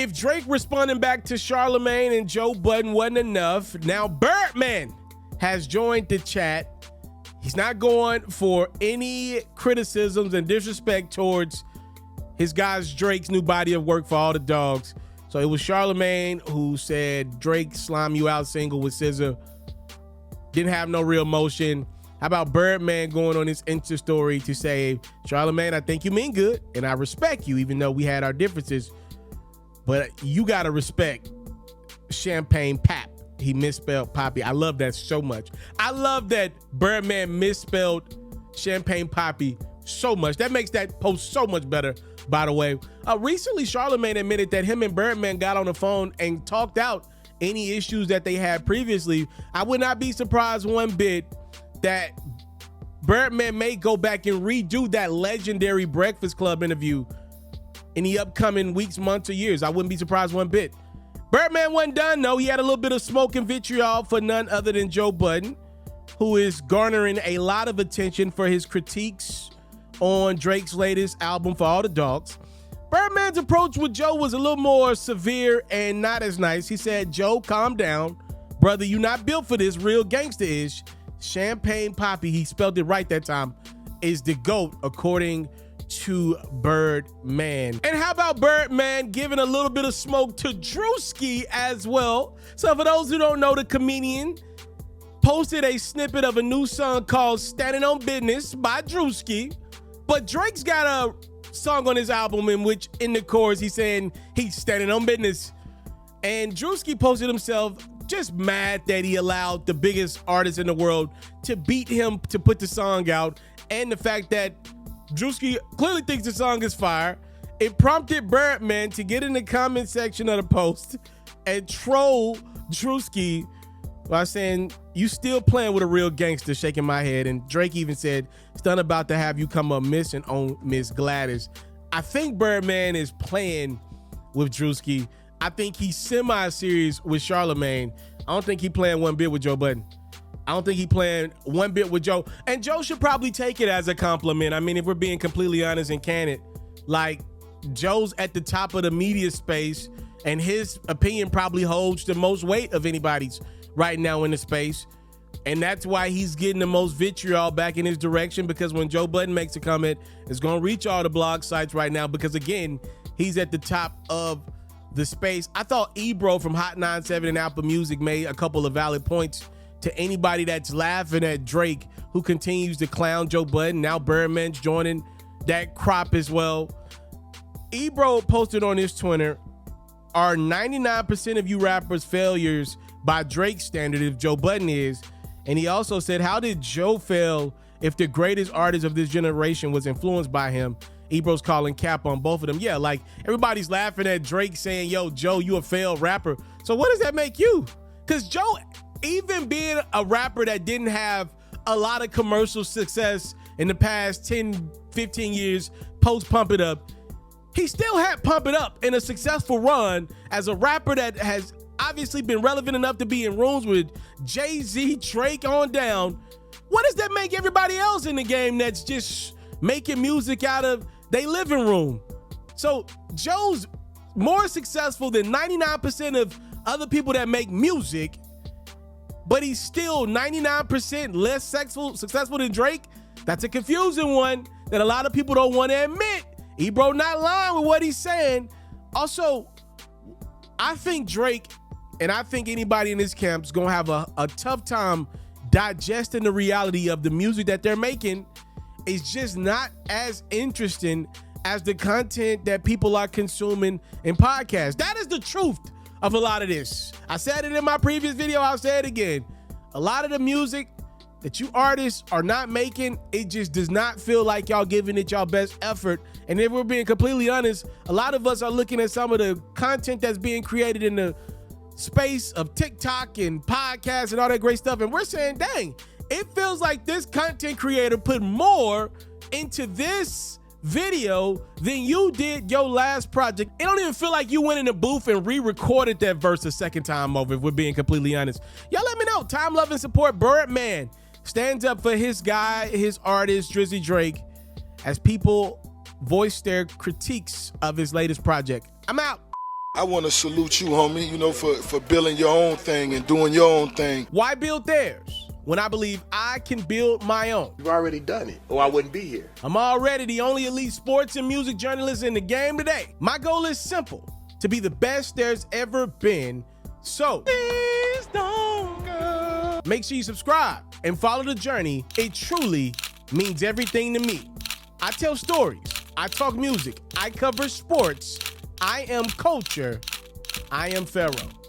If Drake responding back to Charlamagne and Joe Budden wasn't enough, now Birdman has joined the chat. He's not going for any criticisms and disrespect towards his guys Drake's new body of work For All the Dogs. So it was Charlamagne who said Drake Slime You Out single with SZA didn't have no real motion. How about Birdman going on his Insta story to say, Charlamagne, I think you mean good and I respect you even though we had our differences, but you gotta respect Champagne Pap. He misspelled Poppy. I love that so much. I love that Birdman misspelled Champagne Poppy so much. That makes that post so much better, by the way. Recently, Charlamagne admitted that him and Birdman got on the phone and talked out any issues that they had previously. I would not be surprised one bit that Birdman may go back and redo that legendary Breakfast Club interview in the upcoming weeks, months, or years. I wouldn't be surprised one bit. Birdman wasn't done, though. He had a little bit of smoke and vitriol for none other than Joe Budden, who is garnering a lot of attention for his critiques on Drake's latest album, For All the Dogs. Birdman's approach with Joe was a little more severe and not as nice. He said, Joe, calm down. Brother, you not built for this, real gangster-ish. Champagne Poppy, he spelled it right that time, is the GOAT, according to Birdman. And how about Birdman giving a little bit of smoke to Drewski as well? So for those who don't know, the comedian posted a snippet of a new song called Standing on Business by Drewski, but Drake's got a song on his album in which in the chorus he's saying he's standing on business. And Drewski posted himself just mad that he allowed the biggest artist in the world to beat him to put the song out, and the fact that Drewski clearly thinks the song is fire. It prompted Birdman to get in the comment section of the post and troll Drewski by saying, you still playing with a real gangster, shaking my head. And Drake even said, stunned about to have you come up missing on Miss Gladys. I think Birdman is playing with Drewski. I think he's semi-serious with Charlamagne. I don't think he playing one bit with Joe Budden. I don't think he playing one bit with Joe. And Joe should probably take it as a compliment. I mean, if we're being completely honest and candid, like, Joe's at the top of the media space and his opinion probably holds the most weight of anybody's right now in the space. And that's why he's getting the most vitriol back in his direction, because when Joe Budden makes a comment, it's going to reach all the blog sites right now because, again, he's at the top of the space. I thought Ebro from Hot 97 and Apple Music made a couple of valid points to anybody that's laughing at Drake, who continues to clown Joe Budden. Now Birdman's joining that crop as well. Ebro posted on his Twitter, are 99% of you rappers failures by Drake's standard if Joe Budden is? And he also said, how did Joe fail if the greatest artist of this generation was influenced by him? Ebro's calling cap on both of them. Yeah, like, everybody's laughing at Drake saying, yo, Joe, you a failed rapper. So what does that make you? Because Joe, even being a rapper that didn't have a lot of commercial success in the past 10, 15 years post Pump It Up, he still had Pump It Up in a successful run as a rapper that has obviously been relevant enough to be in rooms with Jay-Z, Drake on down. What does that make everybody else in the game that's just making music out of their living room? So Joe's more successful than 99% of other people that make music, but he's still 99% less successful than Drake. That's a confusing one that a lot of people don't want to admit. Ebro not lying with what he's saying. Also, I think Drake and I think anybody in this camp is going to have a tough time digesting the reality of the music that they're making. It's just not as interesting as the content that people are consuming in podcasts. That is the truth of a lot of this. I said it in my previous video, I'll say it again. A lot of the music that you artists are not making, it just does not feel like y'all giving it y'all best effort. And if we're being completely honest, a lot of us are looking at some of the content that's being created in the space of TikTok and podcasts and all that great stuff, and we're saying, dang, it feels like this content creator put more into this video than you did your last project. It don't even feel like you went in the booth and re-recorded that verse a second time over, if we're being completely honest. Y'all let me know. Time, love, and support. Birdman stands up for his guy, his artist, Drizzy Drake, as people voice their critiques of his latest project. I'm out. I want to salute you, homie, you know, for building your own thing and doing your own thing. Why build theirs when I believe I can build my own? You've already done it, or I wouldn't be here. I'm already the only elite sports and music journalist in the game today. My goal is simple, to be the best there's ever been. So, please don't go. Make sure you subscribe and follow the journey. It truly means everything to me. I tell stories, I talk music, I cover sports, I am culture, I am FERRO.